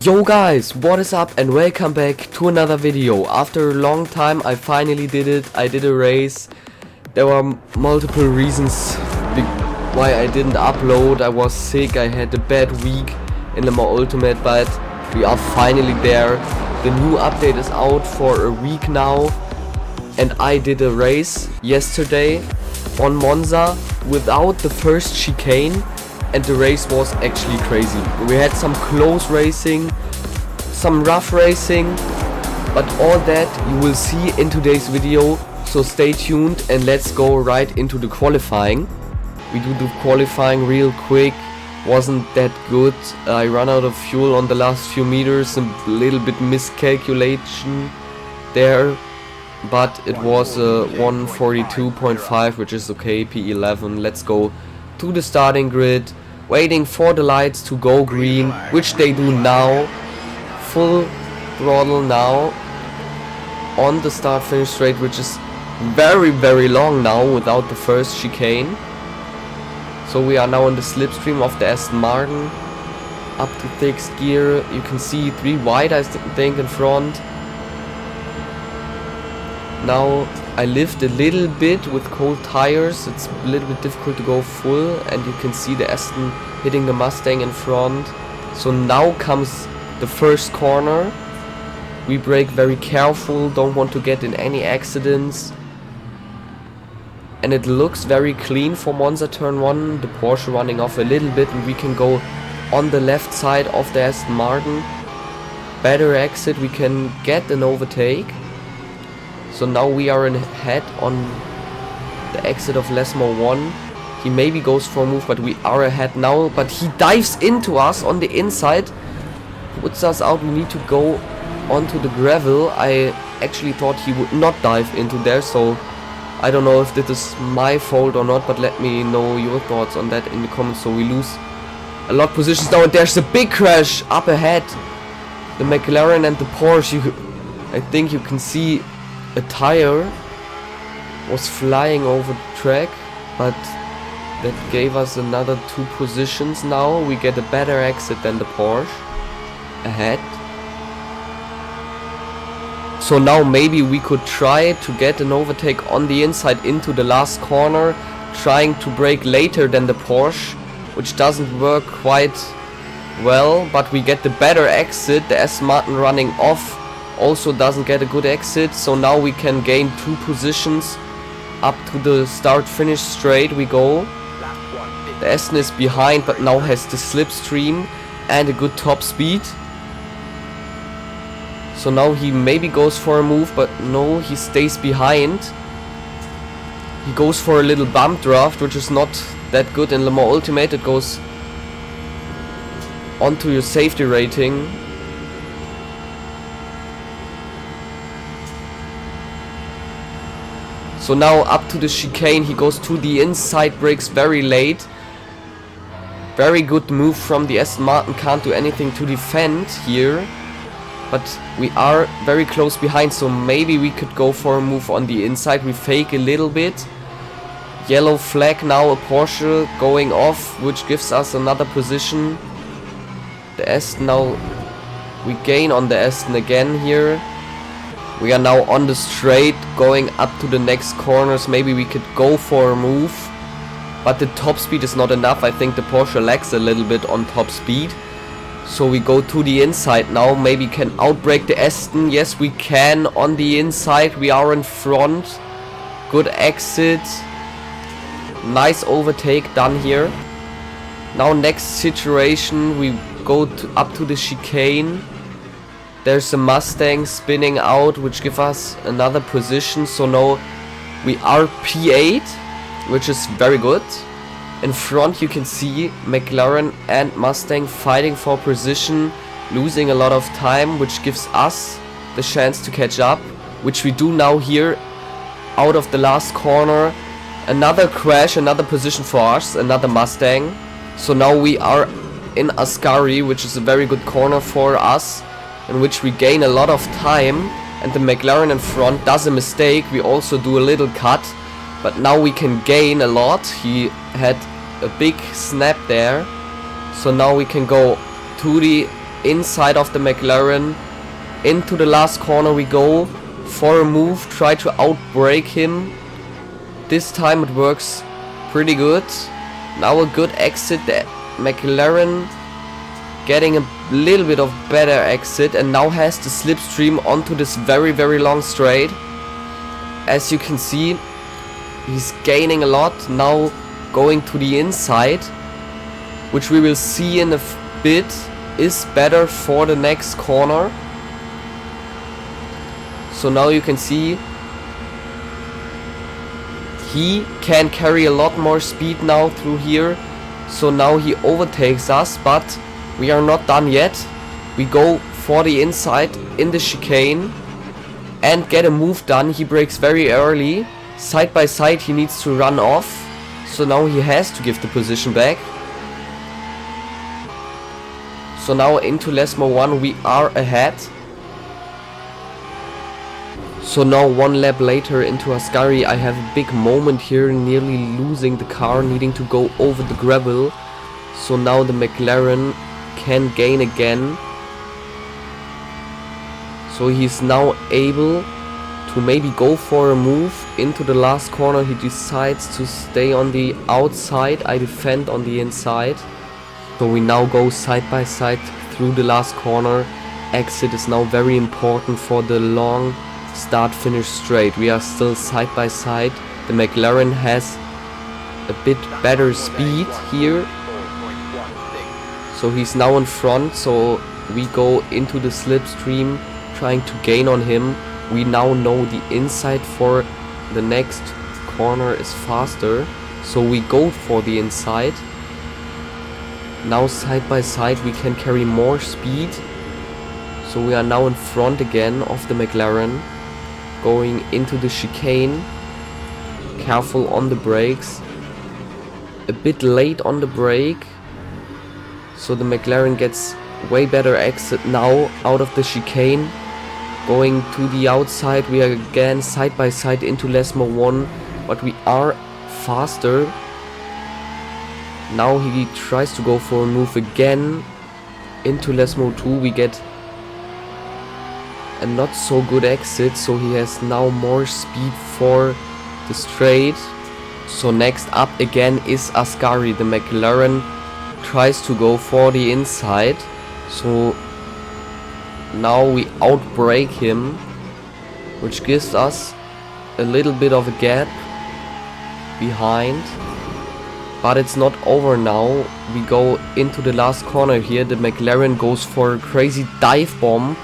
Yo guys, what is up and welcome back to another video. After a long time I finally did it. I did a race. There were multiple reasons why I didn't upload. I was sick, I had a bad week in Le Mans Ultimate, but we are finally there. The new update is out for a week now, and I did a race yesterday on Monza without the first chicane. And the race was actually crazy. We had some close racing, some rough racing, but all that you will see in today's video. So stay tuned and let's go right into the qualifying. We do the qualifying real quick. Wasn't that good. I ran out of fuel on the last few meters, a little bit miscalculation there, but it was 142.5, which is okay. P11. Let's go to the starting grid, waiting for the lights to go green, which they do now. Full throttle now on the start finish straight, which is very long now without the first chicane. So we are now in the slipstream of the Aston Martin, up to 6th gear. You can see 3 wide I think in front. Now I lived a little bit with cold tires. It's a little bit difficult to go full, and you can see the Aston hitting the Mustang in front. So now comes the first corner. We brake very careful, don't want to get in any accidents. And it looks very clean for Monza turn 1. The Porsche running off a little bit, and we can go on the left side of the Aston Martin. Better exit, we can get an overtake. So now we are ahead on the exit of Lesmo 1. He maybe goes for a move, but we are ahead now. But he dives into us on the inside, puts us out. We need to go onto the gravel. I actually thought he would not dive into there, so I don't know if this is my fault or not, but let me know your thoughts on that in the comments. So we lose a lot of positions now, and there's a big crash up ahead. The McLaren and the Porsche, I think you can see a tire was flying over the track, but that gave us another 2 positions. Now we get a better exit than the Porsche ahead. So now maybe we could try to get an overtake on the inside into the last corner, trying to brake later than the Porsche, which doesn't work quite well, but we get the better exit. The Aston Martin running off also doesn't get a good exit, so now we can gain 2 positions up to the start finish straight. We go. The Aston is behind, but now has the slipstream and a good top speed. So now he maybe goes for a move, but no, he stays behind. He goes for a little bump draft, which is not that good in Le Mans Ultimate. It goes onto your safety rating. So now up to the chicane, he goes to the inside, brakes very late. Very good move from the Aston Martin, can't do anything to defend here. But we are very close behind, so maybe we could go for a move on the inside. We fake a little bit. Yellow flag now, a Porsche going off, which gives us another position. The Aston now, we gain on the Aston again here. We are now on the straight, going up to the next corners. Maybe we could go for a move, but the top speed is not enough. I think the Porsche lacks a little bit on top speed. So we go to the inside now. Maybe can outbrake the Aston. Yes, we can on the inside. We are in front. Good exit. Nice overtake done here. Now next situation, we go up to the chicane. There's a Mustang spinning out, which gives us another position. So now we are P8, which is very good. In front you can see McLaren and Mustang fighting for position, losing a lot of time, which gives us the chance to catch up, which we do now here out of the last corner. Another crash, another position for us, another Mustang. So now we are in Ascari, which is a very good corner for us, in which we gain a lot of time, and the McLaren in front does a mistake. We also do a little cut, but now we can gain a lot. He had a big snap there, so now we can go to the inside of the McLaren. Into the last corner we go for a move, try to outbrake him. This time it works pretty good. Now a good exit, the McLaren getting a little bit of better exit and now has the slipstream onto this very long straight. As you can see, he's gaining a lot, now going to the inside, which we will see in a bit is better for the next corner. So now you can see he can carry a lot more speed now through here. So now he overtakes us, but we are not done yet. We go for the inside in the chicane and get a move done. He brakes very early. Side by side he needs to run off. So now he has to give the position back. So now into Lesmo 1 we are ahead. So now one lap later into Ascari, I have a big moment here, nearly losing the car, needing to go over the gravel. So now the McLaren can gain again. So he's now able to maybe go for a move into the last corner. He decides to stay on the outside, I defend on the inside. So we now go side by side through the last corner. Exit is now very important for the long start finish straight. We are still side by side. The McLaren has a bit better speed here, so he's now in front. So we go into the slipstream trying to gain on him. We now know the inside for the next corner is faster, so we go for the inside. Now side by side we can carry more speed, so we are now in front again of the McLaren. Going into the chicane, careful on the brakes, a bit late on the brake, so the McLaren gets way better exit now out of the chicane. Going to the outside, we are again side by side into Lesmo 1, but we are faster. Now he tries to go for a move again into Lesmo 2. We get a not so good exit, so he has now more speed for the straight. So next up again is Ascari. The McLaren tries to go for the inside, so now we outbrake him, which gives us a little bit of a gap behind, but it's not over now. We go into the last corner here. The McLaren goes for a crazy dive bomb,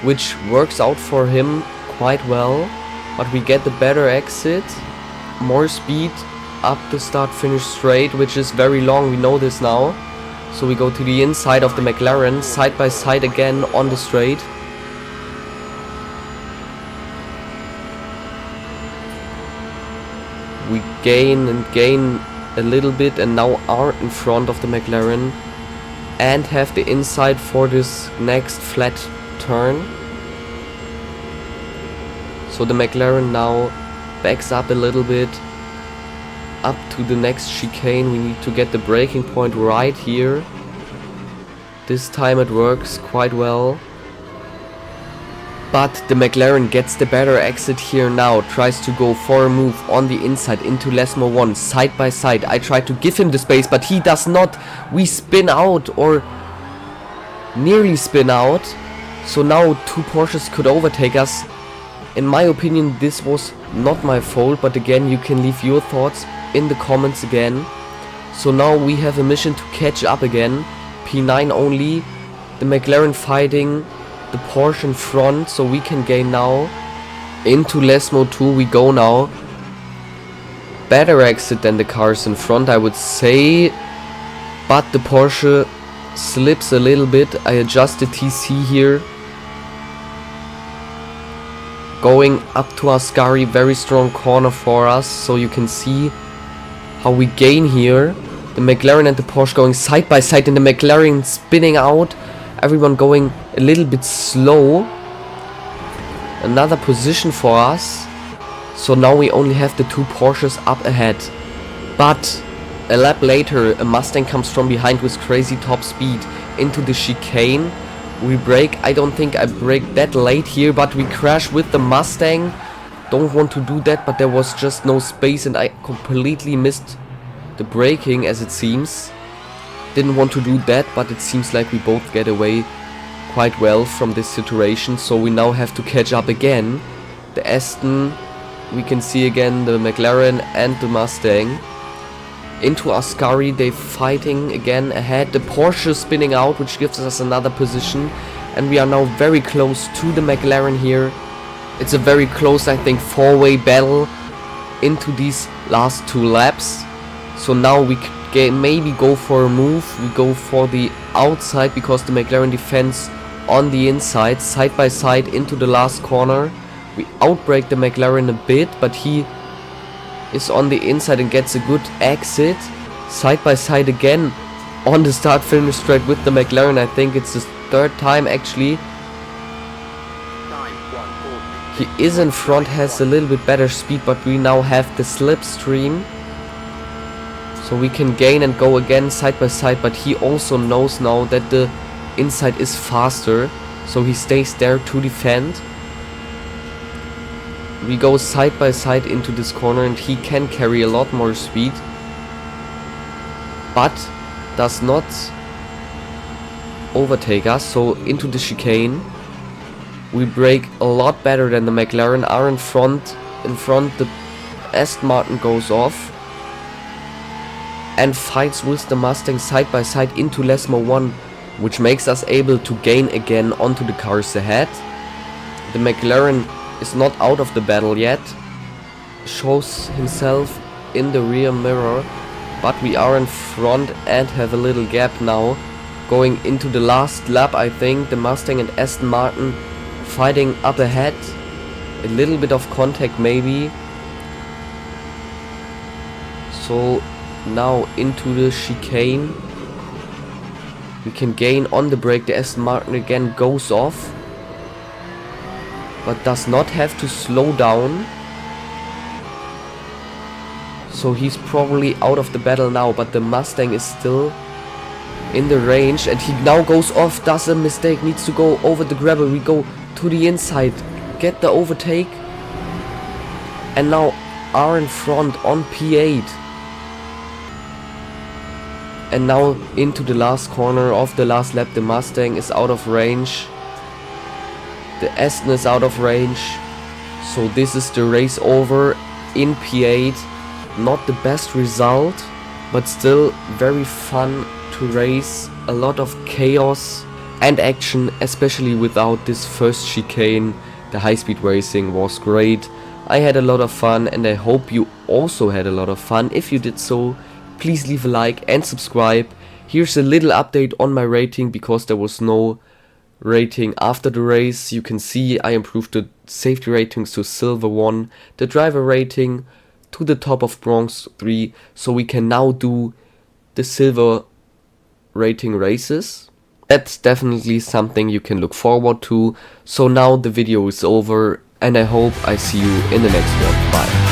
which works out for him quite well, but we get the better exit, more speed up the start finish straight, which is very long, we know this now. So we go to the inside of the McLaren, side by side again on the straight. We gain and gain a little bit and now are in front of the McLaren and have the inside for this next flat turn. So the McLaren now backs up a little bit up to the next chicane. We need to get the braking point right here. This time it works quite well, but the McLaren gets the better exit here now, tries to go for a move on the inside into Lesmo 1, side by side. I try to give him the space, but he does not. We spin out, or nearly spin out, so now two Porsches could overtake us. In my opinion, this was not my fault, but again, you can leave your thoughts in the comments again. So now we have a mission to catch up again. P9 only. The McLaren fighting the Porsche in front, so we can gain now. Into Lesmo 2 we go now. Better exit than the cars in front, I would say, but the Porsche slips a little bit. I adjust the TC here. Going up to Ascari, very strong corner for us, so you can see how we gain here. The McLaren and the Porsche going side by side, and the McLaren spinning out. Everyone going a little bit slow. Another position for us. So now we only have the two Porsches up ahead. But a lap later, a Mustang comes from behind with crazy top speed. into the chicane. We brake. I don't think I braked that late here, but we crash with the Mustang. Don't want to do that, but there was just no space and I completely missed the braking, as it seems. Didn't want to do that, but it seems like we both get away quite well from this situation. So we now have to catch up again. The Aston, we can see again the McLaren and the Mustang. Into Ascari, they fighting again ahead. The Porsche spinning out, which gives us another position. And we are now very close to the McLaren here. It's a very close, I think, four-way battle into these last 2 laps. So now we can maybe go for a move. We go for the outside because the McLaren defends on the inside, side by side into the last corner. We outbrake the McLaren a bit, but he is on the inside and gets a good exit. Side by side again on the start finish straight with the McLaren. I think it's the 3rd time actually. He is in front, has a little bit better speed, but we now have the slipstream. So we can gain and go again side by side, but he also knows now that the inside is faster. So he stays there to defend. We go side by side into this corner and he can carry a lot more speed. But does not overtake us, so into the chicane. We brake a lot better than the McLaren, are in front. The Aston Martin goes off and fights with the Mustang side by side into Lesmo 1, which makes us able to gain again onto the cars ahead. The McLaren is not out of the battle yet, shows himself in the rear mirror, but we are in front and have a little gap now. Going into the last lap, I think the Mustang and Aston Martin fighting up ahead. A little bit of contact maybe. So now into the chicane. We can gain on the brake. The Aston Martin again goes off, but does not have to slow down. So he's probably out of the battle now, but the Mustang is still in the range and he now goes off, does a mistake, needs to go over the gravel. We go to the inside, get the overtake, and now are in front on P8. And now into the last corner of the last lap, the Mustang is out of range. The Aston is out of range. So this is the race over in P8. Not the best result, but still very fun to race. A lot of chaos and action, especially without this first chicane. The high-speed racing was great. I had a lot of fun and I hope you also had a lot of fun. If you did so, please leave a like and subscribe. Here's a little update on my rating because there was no rating after the race. You can see I improved the safety ratings to silver 1, the driver rating to the top of bronze 3, so we can now do the silver rating races. That's definitely something you can look forward to. So now the video is over and I hope I see you in the next one. Bye.